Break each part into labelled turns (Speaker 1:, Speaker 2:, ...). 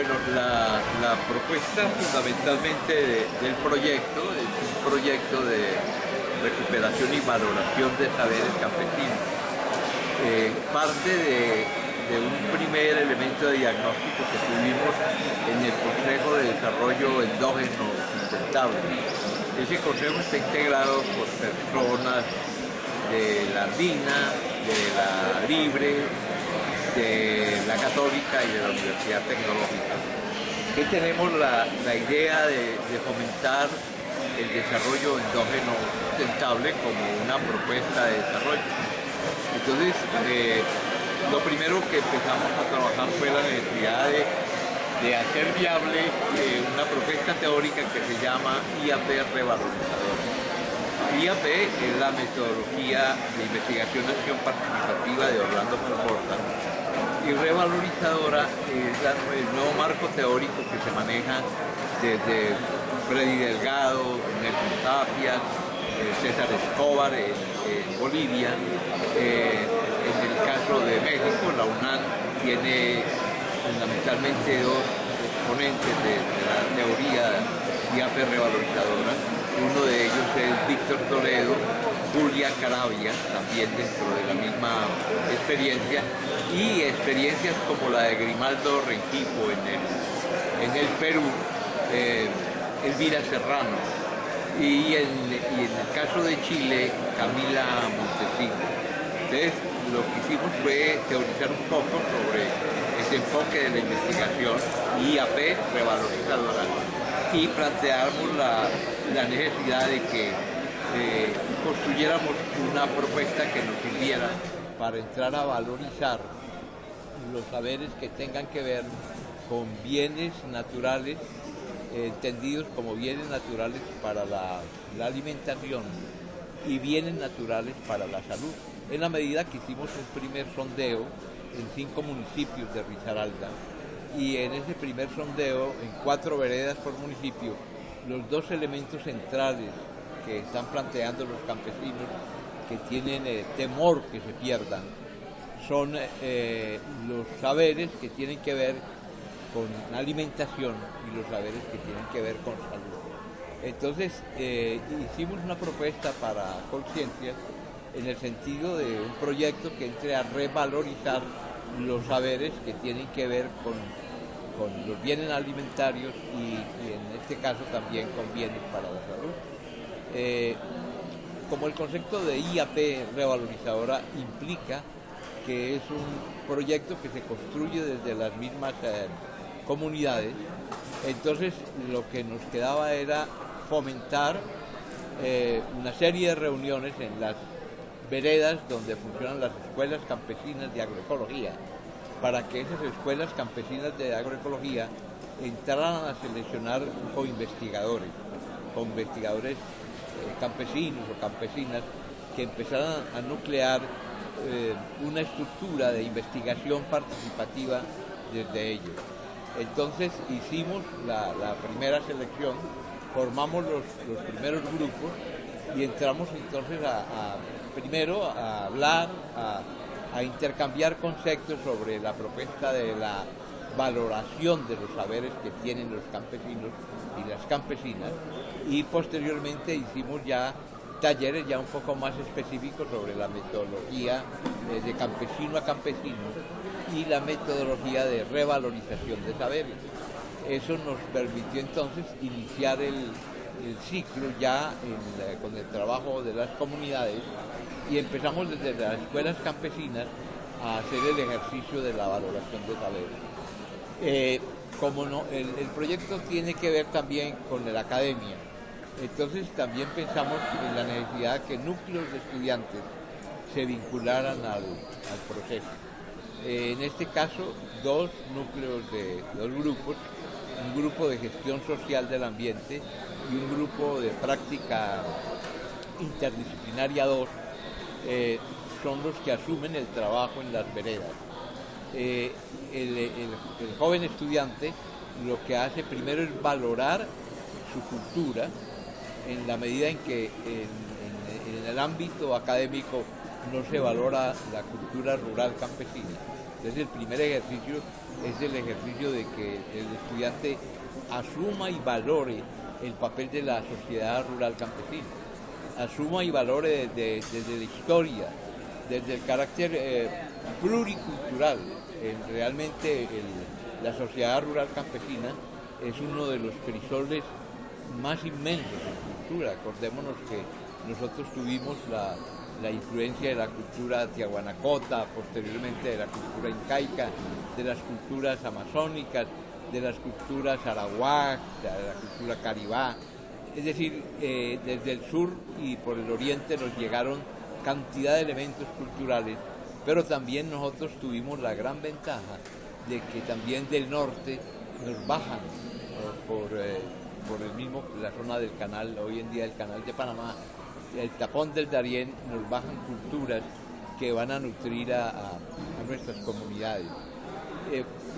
Speaker 1: Bueno, la propuesta fundamentalmente del proyecto es un proyecto de recuperación y valoración de saberes campesinos. Parte de un primer elemento de diagnóstico que tuvimos en el Consejo de Desarrollo Endógeno Sustentable. Ese consejo está integrado por personas de la Andina, de la Libre, de la Católica y de la Universidad Tecnológica. Que tenemos la idea de fomentar el desarrollo endógeno sustentable como una propuesta de desarrollo. Entonces, lo primero que empezamos a trabajar fue la necesidad de hacer viable una propuesta teórica que se llama IAP revalorizador. IAP es la metodología de investigación y acción participativa de Orlando Porta, y revalorizadora es el nuevo marco teórico que se maneja desde Freddy Delgado, Nelson Tapia, César Escobar en Bolivia. En el caso de México, la UNAM tiene fundamentalmente dos exponentes de la teoría IAP revalorizadora. Uno de ellos es Víctor Toledo, Julia Caravia, también dentro de la misma experiencia, y experiencias como la de Grimaldo Rengifo en el Perú, Elvira Serrano, y en el caso de Chile, Camila Montesino. Entonces, lo que hicimos fue teorizar un poco sobre ese enfoque de la investigación IAP revalorizadora y planteamos la necesidad de que construyéramos una propuesta que nos sirviera para entrar a valorizar los saberes que tengan que ver con bienes naturales, entendidos como bienes naturales para la alimentación y bienes naturales para la salud. En la medida que hicimos un primer sondeo en 5 municipios de Risaralda, y en ese primer sondeo, en 4 veredas por municipio, los 2 elementos centrales que están planteando los campesinos que tienen temor que se pierdan son los saberes que tienen que ver con alimentación y los saberes que tienen que ver con salud. Entonces, hicimos una propuesta para Conciencias en el sentido de un proyecto que entre a revalorizar los saberes que tienen que ver con los bienes alimentarios y en este caso también con bienes para la salud. Como el concepto de IAP revalorizadora implica que es un proyecto que se construye desde las mismas comunidades, entonces lo que nos quedaba era fomentar una serie de reuniones en las veredas donde funcionan las escuelas campesinas de agroecología, para que esas escuelas campesinas de agroecología entraran a seleccionar co-investigadores campesinos o campesinas que empezaran a nuclear una estructura de investigación participativa desde ellos. Entonces hicimos la primera selección, formamos los primeros grupos y entramos entonces primero a hablar, a intercambiar conceptos sobre la propuesta de la valoración de los saberes que tienen los campesinos y las campesinas, y posteriormente hicimos ya talleres ya un poco más específicos sobre la metodología de campesino a campesino y la metodología de revalorización de saberes. Eso nos permitió entonces iniciar el ciclo ya con el trabajo de las comunidades, y empezamos desde las escuelas campesinas a hacer el ejercicio de la valoración de saberes. Como no, el proyecto tiene que ver también con la academia, entonces también pensamos en la necesidad que núcleos de estudiantes se vincularan al proceso. En este caso, 2 núcleos de 2 grupos, un grupo de gestión social del ambiente y un grupo de práctica interdisciplinaria 2, son los que asumen el trabajo en las veredas. El joven estudiante lo que hace primero es valorar su cultura, en la medida en que en el ámbito académico no se valora la cultura rural campesina. Entonces el primer ejercicio es el ejercicio de que el estudiante asuma y valore el papel de la sociedad rural campesina, asuma y valore desde la historia, desde el carácter pluricultural. Realmente la sociedad rural campesina es uno de los crisoles más inmensos en cultura. Acordémonos que nosotros tuvimos la influencia de la cultura tiahuanacota, posteriormente de la cultura incaica, de las culturas amazónicas, de las culturas arawak, de la cultura caribá. Es decir, desde el sur y por el oriente nos llegaron cantidad de elementos culturales, pero también nosotros tuvimos la gran ventaja de que también del norte nos bajan por el mismo, la zona del canal, hoy en día el canal de Panamá, el tapón del Darién, nos bajan culturas que van a nutrir a nuestras comunidades.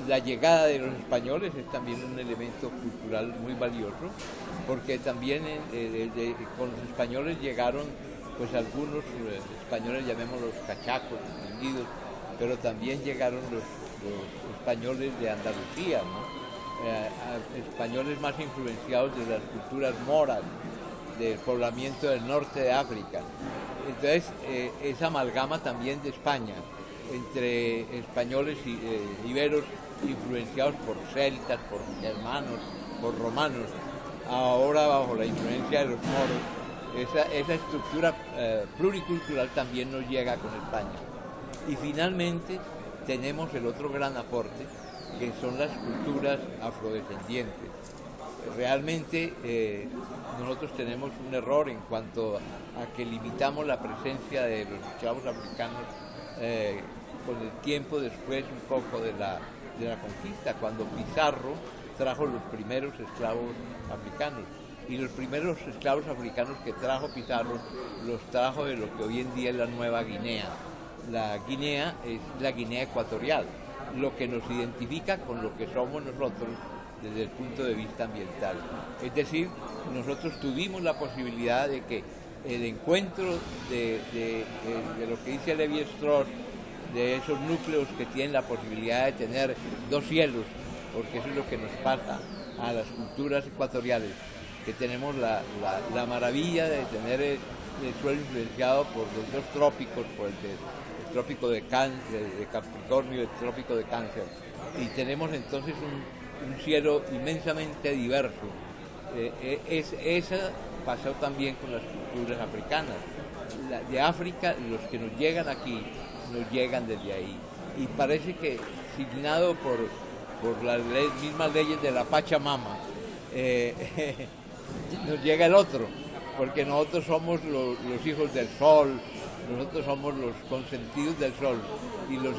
Speaker 1: La llegada de los españoles es también un elemento cultural muy valioso, porque también con los españoles llegaron pues algunos españoles, llamémoslos cachacos, distinguidos, pero también llegaron los españoles de Andalucía, ¿no? Españoles más influenciados de las culturas moras, del poblamiento del norte de África. Entonces, esa amalgama también de España, entre españoles y iberos influenciados por celtas, por germanos, por romanos, ahora bajo la influencia de los moros, esa estructura pluricultural también nos llega con España. Y finalmente tenemos el otro gran aporte, que son las culturas afrodescendientes. Realmente nosotros tenemos un error en cuanto a que limitamos la presencia de los esclavos africanos con el tiempo después un poco de la conquista, cuando Pizarro trajo los primeros esclavos africanos. Y los primeros esclavos africanos que trajo Pizarro los trajo de lo que hoy en día es la Nueva Guinea. La Guinea es la Guinea ecuatorial, lo que nos identifica con lo que somos nosotros desde el punto de vista ambiental. Es decir, nosotros tuvimos la posibilidad de que el encuentro de lo que dice Lévi-Strauss, de esos núcleos que tienen la posibilidad de tener dos cielos, porque eso es lo que nos pasa a las culturas ecuatoriales, que tenemos la maravilla de tener el suelo influenciado por los dos trópicos, por el trópico de Capricornio y el trópico de Cáncer, y tenemos entonces un cielo inmensamente diverso. Esa pasó también con las culturas africanas. De África, los que nos llegan aquí, nos llegan desde ahí. Y parece que, signado por las mismas leyes de la Pachamama, nos llega el otro, porque nosotros somos los hijos del sol, nosotros somos los consentidos del sol, y los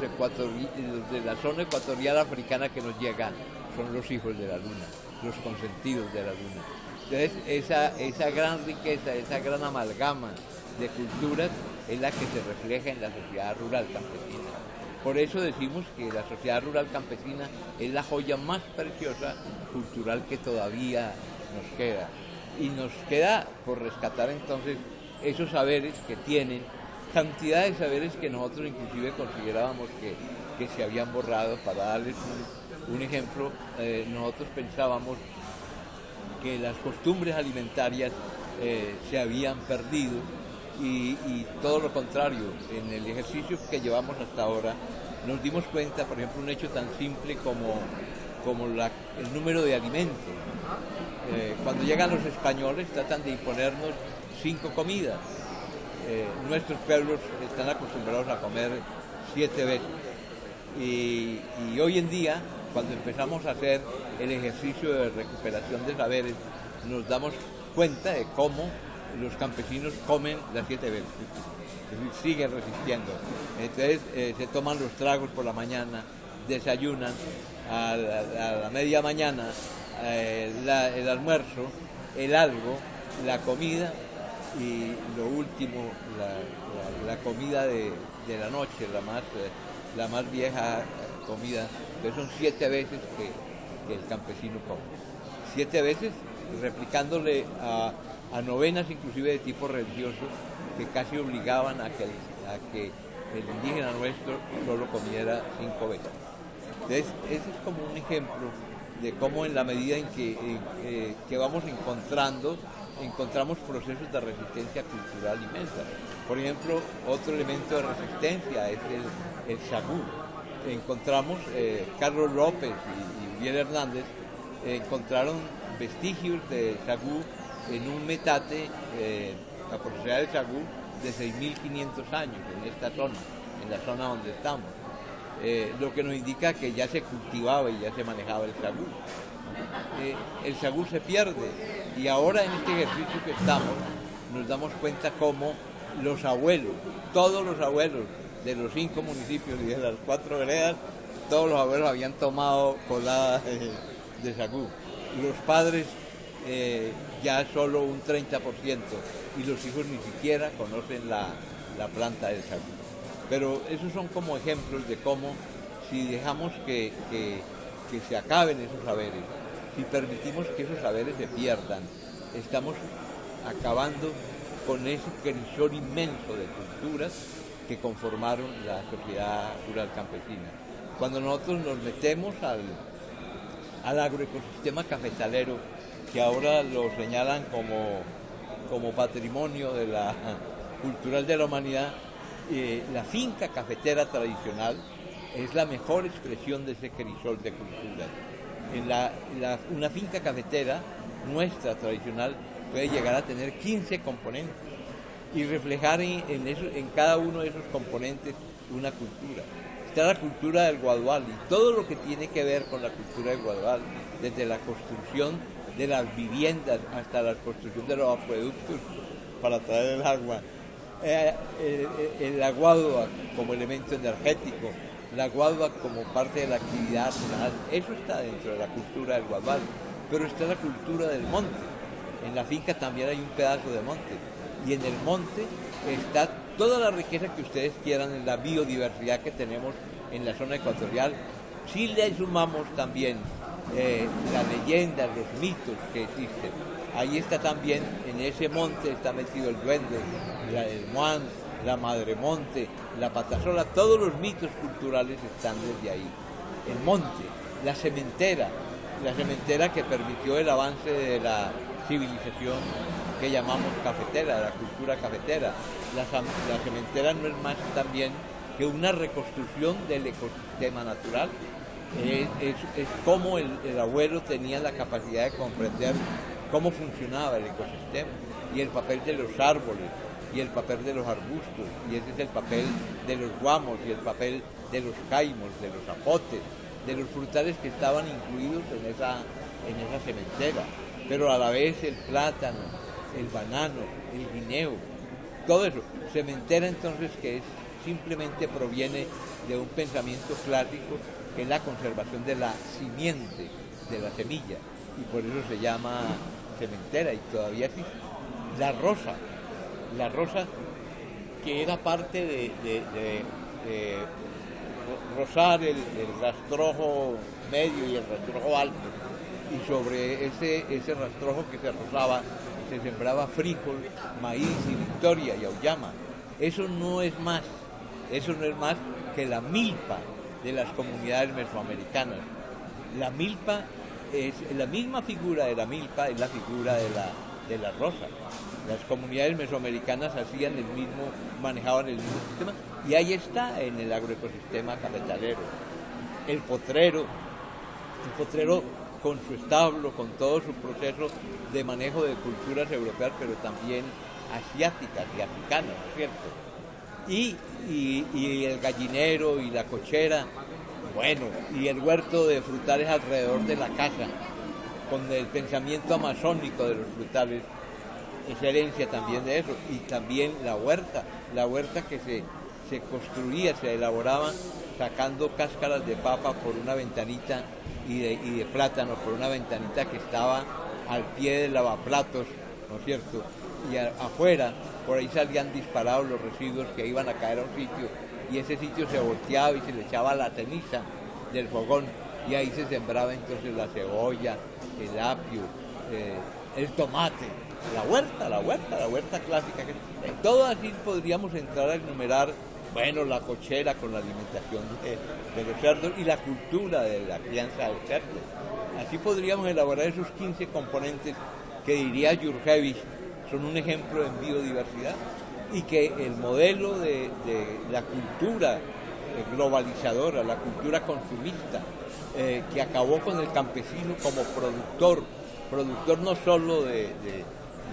Speaker 1: de la zona ecuatorial africana que nos llegan son los hijos de la luna, los consentidos de la luna. Entonces esa gran riqueza, esa gran amalgama de culturas es la que se refleja en la sociedad rural campesina. Por eso decimos que la sociedad rural campesina es la joya más preciosa cultural que todavía nos queda. Y nos queda por rescatar entonces esos saberes que tienen, cantidad de saberes que nosotros inclusive considerábamos que se habían borrado. Para darles un ejemplo, nosotros pensábamos que las costumbres alimentarias se habían perdido y todo lo contrario. En el ejercicio que llevamos hasta ahora nos dimos cuenta, por ejemplo, un hecho tan simple como el número de alimentos. Cuando llegan los españoles tratan de imponernos 5 comidas. Nuestros pueblos están acostumbrados a comer 7 veces. Y hoy en día, cuando empezamos a hacer el ejercicio de recuperación de saberes, nos damos cuenta de cómo los campesinos comen las 7 veces. Es decir, siguen resistiendo. Entonces se toman los tragos por la mañana, desayunan a la media mañana, el almuerzo, el algo, la comida y lo último, la comida de la noche, la más vieja comida, que son 7 veces que el campesino come. 7 veces, replicándole a novenas inclusive de tipo religioso, que casi obligaban a que
Speaker 2: el indígena nuestro solo comiera 5 veces. Entonces, ese es como un ejemplo de cómo en la medida en que vamos encontramos procesos de resistencia cultural inmensa. Por ejemplo, otro elemento de resistencia es el sagú. Encontramos, Carlos López y Miguel Hernández encontraron vestigios de sagú en un metate, la porosidad del sagú, de 6.500 años en esta zona, en la zona donde estamos. Lo que nos indica que ya se cultivaba y ya se manejaba el sagú. El sagú se pierde y ahora en este ejercicio que estamos nos damos cuenta cómo los abuelos, todos los abuelos de los 5 municipios y de las 4 veredas, todos los abuelos habían tomado colada de sagú. Los padres ya solo un 30% y los hijos ni siquiera conocen la planta del sagú. Pero esos son como ejemplos de cómo si dejamos que se acaben esos saberes, si permitimos que esos saberes se pierdan, estamos acabando con ese crisol inmenso de culturas que conformaron la sociedad rural campesina. Cuando nosotros nos metemos al agroecosistema cafetalero, que ahora lo señalan como patrimonio de la cultural de la humanidad, la finca cafetera tradicional es la mejor expresión de ese crisol de culturas. Una finca cafetera nuestra tradicional puede llegar a tener 15 componentes y reflejar en cada uno de esos componentes una cultura. Está la cultura del guadual y todo lo que tiene que ver con la cultura del guadual, desde la construcción de las viviendas hasta la construcción de los acueductos para traer el agua, la guadua como elemento energético, la guadua como parte de la actividad artesanal, eso está dentro de la cultura del guadual, pero está la cultura del monte. En la finca también hay un pedazo de monte y en el monte está toda la riqueza que ustedes quieran en la biodiversidad que tenemos en la zona ecuatorial. Si le sumamos también las leyendas, los mitos que existen, ahí está también, en ese monte está metido el duende, el muán, la madre monte, la patasola, todos los mitos culturales están desde ahí. El monte, la cementera que permitió el avance de la civilización que llamamos cafetera, la cultura cafetera. La cementera no es más también que una reconstrucción del ecosistema natural. Es como el abuelo tenía la capacidad de comprender cómo funcionaba el ecosistema y el papel de los árboles y el papel de los arbustos, y ese es el papel de los guamos y el papel de los caimos, de los zapotes, de los frutales que estaban incluidos en esa cementera, pero a la vez el plátano, el banano, el guineo, todo eso. Cementera entonces que simplemente proviene de un pensamiento clásico que es la conservación de la simiente, de la semilla, y por eso se llama cementera y todavía existe. La rosa que era parte de rozar el rastrojo medio y el rastrojo alto, y sobre ese rastrojo que se rozaba se sembraba frijol, maíz y victoria y auyama. Eso no es más que la milpa de las comunidades mesoamericanas. La milpa es la misma figura de la milpa, es la figura de la rosa. Las comunidades mesoamericanas manejaban el mismo sistema, y ahí está en el agroecosistema cafetalero. El potrero con su establo, con todo su proceso de manejo de culturas europeas, pero también asiáticas y africanas, ¿no es cierto? Y el gallinero y la cochera, bueno, y el huerto de frutales alrededor de la casa, con el pensamiento amazónico de los frutales, es herencia también de eso. Y también la huerta que se construía, se elaboraba sacando cáscaras de papa por una ventanita y de plátano por una ventanita que estaba al pie del lavaplatos, ¿no es cierto? Y afuera, por ahí salían disparados los residuos que iban a caer a un sitio, y ese sitio se volteaba y se le echaba la ceniza del fogón, y ahí se sembraba entonces la cebolla, el apio, el tomate, la huerta clásica. Todo así podríamos entrar a enumerar bueno, la cochera con la alimentación de los cerdos y la cultura de la crianza del cerdo. Así podríamos elaborar esos 15 componentes que diría Jurjevich son un ejemplo en biodiversidad y que el modelo de la cultura globalizadora, la cultura consumista, que acabó con el campesino como productor no solo de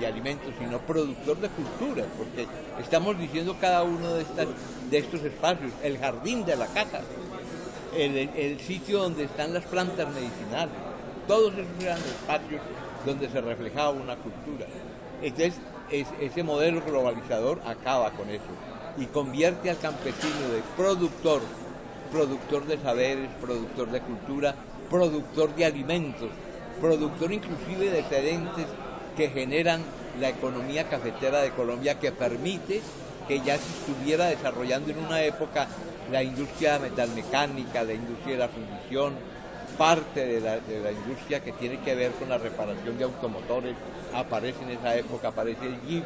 Speaker 2: alimentos, sino productor de cultura, porque estamos diciendo cada uno de estos espacios, el jardín de la casa, el sitio donde están las plantas medicinales, todos esos eran espacios donde se reflejaba una cultura. Entonces, ese modelo globalizador acaba con eso y convierte al campesino de productor de saberes, productor de cultura, productor de alimentos, productor inclusive de excedentes que generan la economía cafetera de Colombia, que permite que ya se estuviera desarrollando en una época la industria metalmecánica, la industria de la fundición, parte de la industria que tiene que ver con la reparación de automotores, aparece en esa época, aparece el jeep,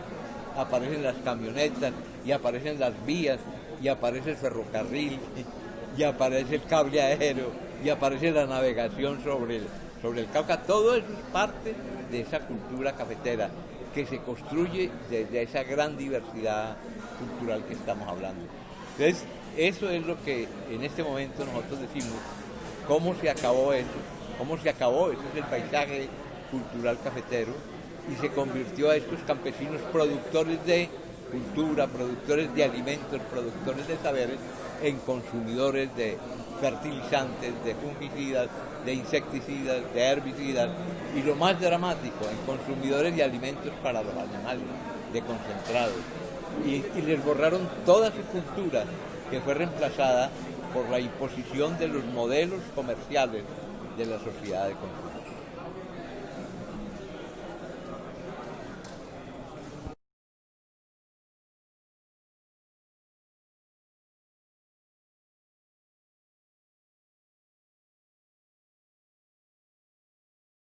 Speaker 2: aparecen las camionetas, y aparecen las vías, y aparece el ferrocarril, y aparece el cable aéreo, y aparece la navegación sobre el Cauca. Todo eso es parte de esa cultura cafetera que se construye desde esa gran diversidad cultural que estamos hablando. Entonces, eso es lo que en este momento nosotros decimos, cómo se acabó eso, ese es el paisaje cultural cafetero, y se convirtió a estos campesinos productores de cultura, productores de alimentos, productores de saberes, en consumidores de fertilizantes, de fungicidas, de insecticidas, de herbicidas, y lo más dramático, en consumidores de alimentos para los animales, de concentrados. Y les borraron toda su cultura, que fue reemplazada por la imposición de los modelos comerciales de la sociedad de consumo.